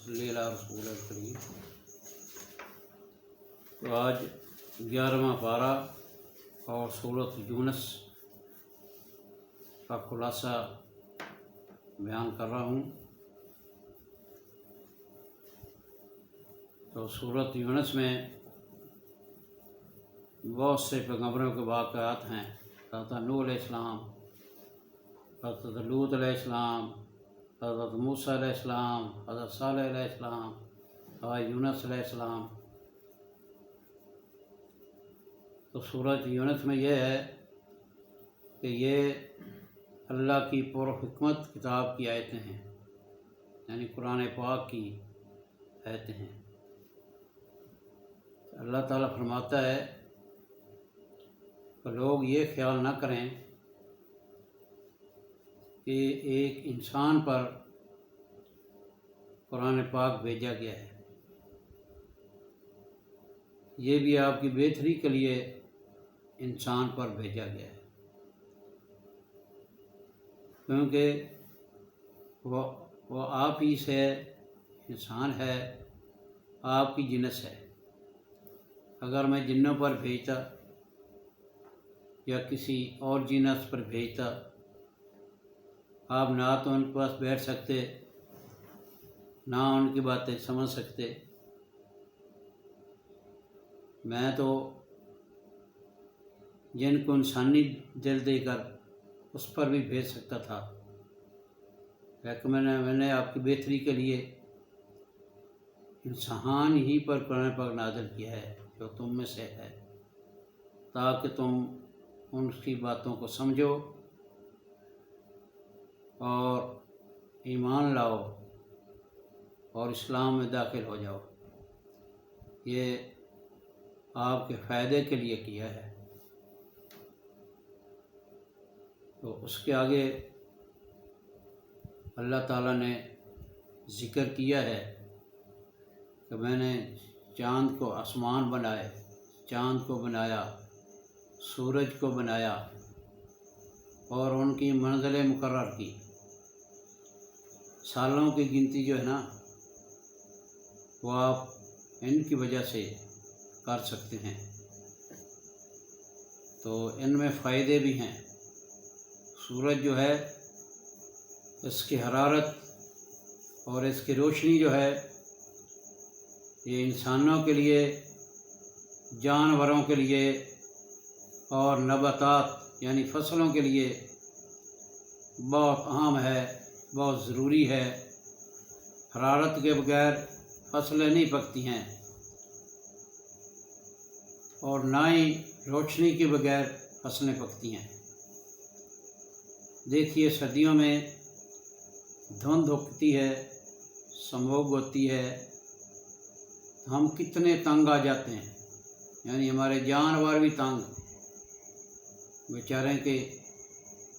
صلی اللہ رسول الکریم۔ تو آج 11واں پارہ اور سورۃ یونس کا خلاصہ بیان کر رہا ہوں۔ تو سورۃ یونس میں بہت سے پیغمبروں کے واقعات ہیں۔ حضرت نوح علیہ السلام، حضرت لوط علیہ السلام، حضرت موسیٰ علیہ السلام، حضرت صالح علیہ السلام، حضرت یونس علیہ السلام۔ تو سورۃ یونس میں یہ ہے کہ یہ اللہ کی پرحکمت کتاب کی آیتیں ہیں، یعنی قرآن پاک کی آیتیں ہیں۔ اللہ تعالیٰ فرماتا ہے کہ لوگ یہ خیال نہ کریں کہ ایک انسان پر قرآن پاک بھیجا گیا ہے، یہ بھی آپ کی بہتری کے لیے انسان پر بھیجا گیا ہے، کیونکہ وہ آپ ہی سے انسان ہے، آپ کی جنس ہے۔ اگر میں جنوں پر بھیجتا یا کسی اور جنس پر بھیجتا، آپ نہ تو ان کے پاس بیٹھ سکتے، نہ ان کی باتیں سمجھ سکتے۔ میں تو جن کو انسانی دل دے کر اس پر بھی بھیج سکتا تھا، لیکن میں نے آپ کی بہتری کے لیے انسان ہی پر قرآن پاک نازل کیا ہے جو تم میں سے ہے، تاکہ تم ان کی باتوں کو سمجھو اور ایمان لاؤ اور اسلام میں داخل ہو جاؤ۔ یہ آپ کے فائدے کے لیے کیا ہے۔ تو اس کے آگے اللہ تعالیٰ نے ذکر کیا ہے کہ میں نے چاند کو آسمان بنائے، چاند کو بنایا، سورج کو بنایا اور ان کی منزلیں مقرر کی۔ سالوں کی گنتی جو ہے نا، وہ آپ ان کی وجہ سے کر سکتے ہیں۔ تو ان میں فائدے بھی ہیں۔ سورج جو ہے، اس کی حرارت اور اس کی روشنی جو ہے، یہ انسانوں کے لیے، جانوروں کے لیے اور نباتات یعنی فصلوں کے لیے بہت اہم ہے، بہت ضروری ہے۔ حرارت کے بغیر فصلیں نہیں پکتی ہیں، اور نہ ہی روشنی کے بغیر فصلیں پکتی ہیں۔ دیکھیے سردیوں میں دھند ہوتی ہے، سموگ ہوتی ہے، ہم کتنے تنگ آ جاتے ہیں، یعنی ہمارے جانور بھی تنگ، بیچارے کے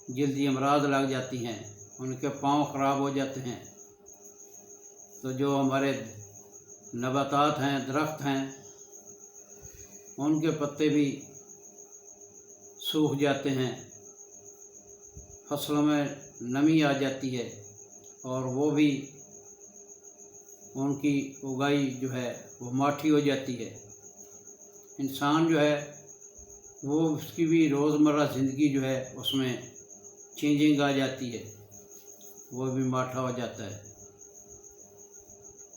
جلدی امراض لگ جاتی ہیں، ان کے پاؤں خراب ہو جاتے ہیں۔ تو جو ہمارے نباتات ہیں، درخت ہیں، ان کے پتے بھی سوکھ جاتے ہیں، فصلوں میں نمی آ جاتی ہے، اور وہ بھی ان کی اگائی جو ہے وہ ماٹھی ہو جاتی ہے۔ انسان جو ہے وہ اس کی بھی روزمرہ زندگی جو ہے اس میں چینجنگ آ جاتی ہے، وہ بھی ماٹھا ہو جاتا ہے۔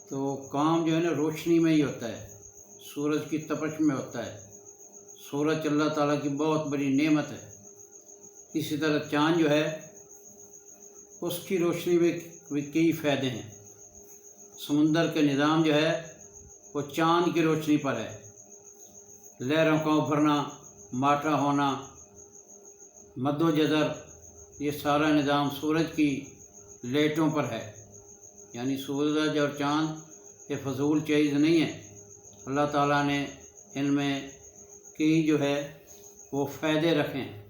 تو کام جو ہے نا روشنی میں ہی ہوتا ہے، سورج کی تپش میں ہوتا ہے۔ سورج اللہ تعالیٰ کی بہت بڑی نعمت ہے۔ اسی طرح چاند جو ہے، اس کی روشنی میں بھی کئی فائدے ہیں۔ سمندر کے نظام جو ہے وہ چاند کی روشنی پر ہے۔ لہروں کا ابھرنا، ماٹھا ہونا، مد و جزر، یہ سارا نظام سورج کی لائٹوں پر ہے۔ یعنی سورج اور چاند یہ فضول چیز نہیں ہے، اللہ تعالیٰ نے ان میں کئی جو ہے وہ فائدے رکھے ہیں۔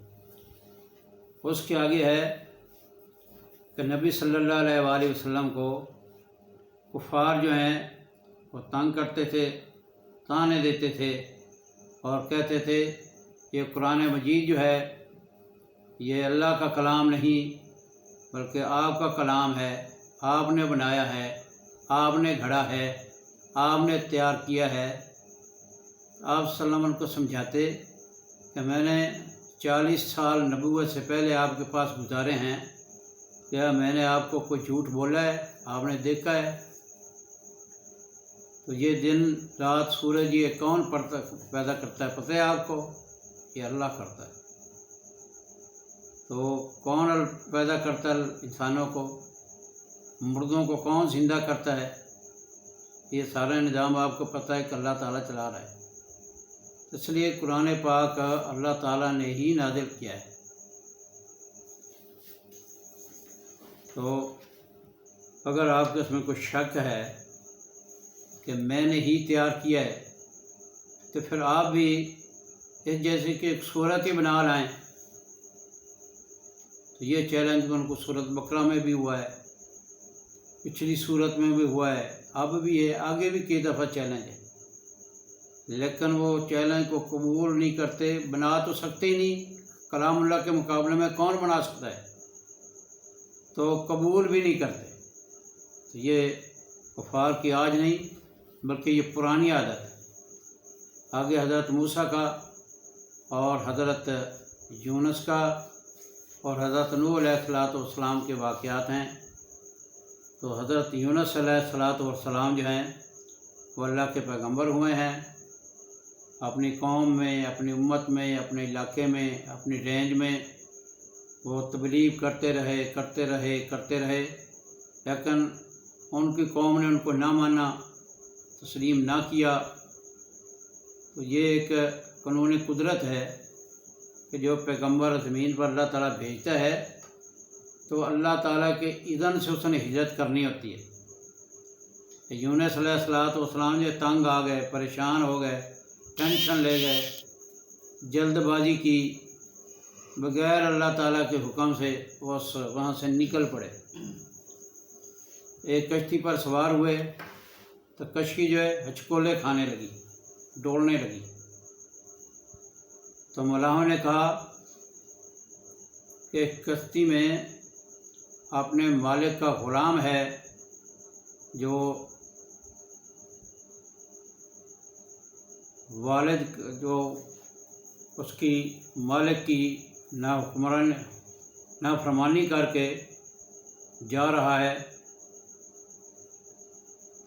اس کے آگے ہے کہ نبی صلی اللہ علیہ وآلہ وسلم کو کفار جو ہیں وہ تنگ کرتے تھے، تانے دیتے تھے اور کہتے تھے یہ قرآن مجید جو ہے یہ اللہ کا کلام نہیں بلکہ آپ کا کلام ہے، آپ نے بنایا ہے، آپ نے گھڑا ہے، آپ نے تیار کیا ہے۔ آپ صلی اللہ علیہ وسلم کو سمجھاتے کہ میں نے 40 سال نبوت سے پہلے آپ کے پاس گزارے ہیں، کیا میں نے آپ کو کوئی جھوٹ بولا ہے؟ آپ نے دیکھا ہے۔ تو یہ دن رات سورج یہ کون پیدا کرتا ہے پتہ ہے آپ کو؟ یہ اللہ کرتا ہے۔ تو کون پیدا کرتا ہے انسانوں کو؟ مردوں کو کون زندہ کرتا ہے؟ یہ سارا نظام آپ کو پتہ ہے کہ اللہ تعالیٰ چلا رہا ہے۔ اس لیے قرآن پاک اللہ تعالیٰ نے ہی نازل کیا ہے۔ تو اگر آپ کو اس میں کوئی شک ہے کہ میں نے ہی تیار کیا ہے، تو پھر آپ بھی اس جیسے کہ ایک صورت ہی بنا لائیں۔ تو یہ چیلنج ان کو سورۃ بقرہ میں بھی ہوا ہے، پچھلی صورت میں بھی ہوا ہے، اب بھی ہے، آگے بھی کئی دفعہ چیلنج ہے، لیکن وہ چیلنج کو قبول نہیں کرتے۔ بنا تو سکتے ہی نہیں، کلام اللہ کے مقابلے میں کون بنا سکتا ہے؟ تو قبول بھی نہیں کرتے۔ تو یہ کفار کی آج نہیں بلکہ یہ پرانی عادت ہے۔ آگے حضرت موسیٰ کا اور حضرت یونس کا اور حضرت نوح علیہ السلام کے واقعات ہیں۔ تو حضرت یونس علیہ السلام جو ہیں وہ اللہ کے پیغمبر ہوئے ہیں، اپنی قوم میں، اپنی امت میں، اپنے علاقے میں، اپنی رینج میں وہ تبلیغ کرتے رہے، لیکن ان کی قوم نے ان کو نہ مانا، تسلیم نہ کیا۔ تو یہ ایک قانون قدرت ہے کہ جو پیغمبر زمین پر اللہ تعالیٰ بھیجتا ہے تو اللہ تعالیٰ کے اذن سے اس نے ہجرت کرنی ہوتی ہے۔ یونس علیہ السلام جو تنگ آ گئے، پریشان ہو گئے، ٹینشن لے گئے، جلد بازی کی، بغیر اللہ تعالیٰ کے حکم سے وہاں سے نکل پڑے۔ ایک کشتی پر سوار ہوئے تو کشتی جو ہے ہچکولے کھانے لگی، ڈولنے لگی۔ تو ملاحوں نے کہا کہ کشتی میں اپنے مالک کا غلام ہے جو والد جو اس کی مالک کی نافرمانی کر کے جا رہا ہے،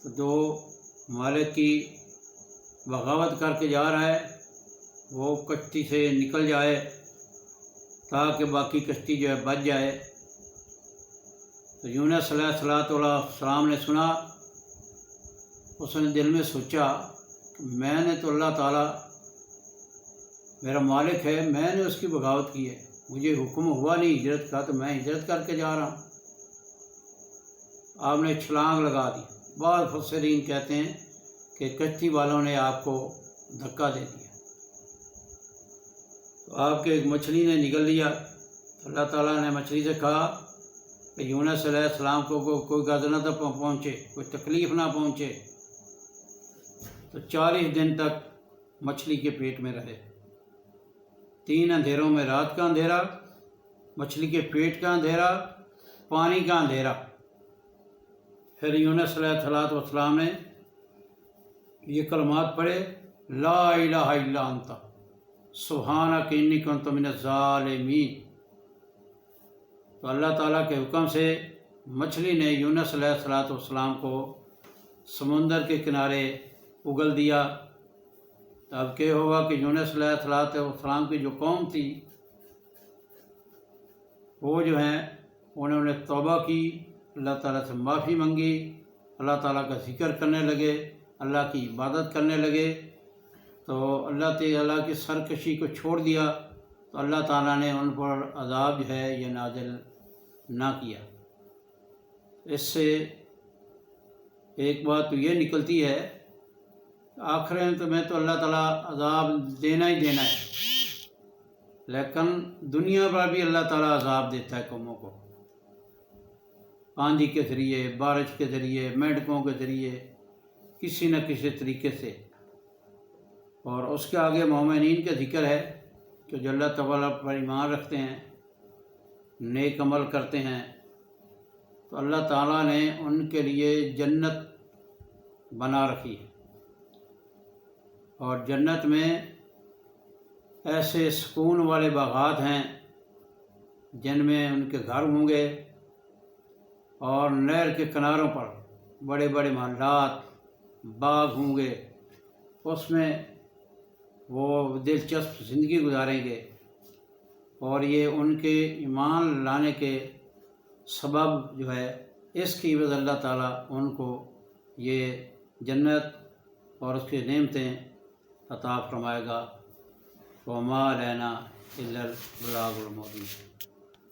تو جو مالک کی بغاوت کر کے جا رہا ہے وہ کشتی سے نکل جائے تاکہ باقی کشتی جو ہے بچ جائے۔ تو یونس علیہ السلام نے سنا، اس نے دل میں سوچا کہ میں نے تو اللہ تعالیٰ میرا مالک ہے، میں نے اس کی بغاوت کی ہے، مجھے حکم ہوا نہیں ہجرت کا، تو میں ہجرت کر کے جا رہا ہوں۔ آپ نے چھلانگ لگا دی۔ بعض مفسرین کہتے ہیں کہ کشتی والوں نے آپ کو دھکا دے دیا، تو آپ کے ایک مچھلی نے نگل لیا۔ اللہ تعالیٰ نے مچھلی سے کہا کہ یونس علیہ السلام کو کوئی غضب نہ پہنچے، کوئی تکلیف نہ پہنچے۔ تو 40 دن تک مچھلی کے پیٹ میں رہے، 3 اندھیروں میں، رات کا اندھیرا، مچھلی کے پیٹ کا اندھیرا، پانی کا اندھیرا۔ پھر یونس علیہ السلام نے یہ کلمات پڑھے، لا الہ الا انت سبحانک انی کنت من الظالمین۔ تو اللہ تعالیٰ کے حکم سے مچھلی نے یونس علیہ السلام کو سمندر کے کنارے اگل دیا۔ اب کیا ہوگا کہ یونس علیہ السلام کی جو قوم تھی وہ جو ہیں انہوں نے توبہ کی، اللہ تعالیٰ سے معافی منگی، اللہ تعالیٰ کا ذکر کرنے لگے، اللہ کی عبادت کرنے لگے، تو اللہ تعالیٰ کی سرکشی کو چھوڑ دیا، تو اللہ تعالیٰ نے ان پر عذاب جو ہے یہ نازل نہ کیا۔ اس سے ایک بات تو یہ نکلتی ہے آخر میں تو اللہ تعالیٰ عذاب دینا ہی دینا ہے، لیکن دنیا پر بھی اللہ تعالیٰ عذاب دیتا ہے قوموں کو، آندھی کے ذریعے، بارش کے ذریعے، مینڈکوں کے ذریعے، کسی نہ کسی طریقے سے۔ اور اس کے آگے مومنین کا ذکر ہے کہ جو اللہ تعالیٰ پر ایمان رکھتے ہیں، نیک عمل کرتے ہیں، تو اللہ تعالیٰ نے ان کے لیے جنت بنا رکھی ہے۔ اور جنت میں ایسے سکون والے باغات ہیں جن میں ان کے گھر ہوں گے، اور نہر کے کناروں پر بڑے بڑے محلات باغ ہوں گے، اس میں وہ دلچسپ زندگی گزاریں گے، اور یہ ان کے ایمان لانے کے سبب جو ہے اس کی عوض اللہ تعالیٰ ان کو یہ جنت اور اس کی نعمتیں عطا فرمائے گا۔ وما علینا الا البلاغ المبین۔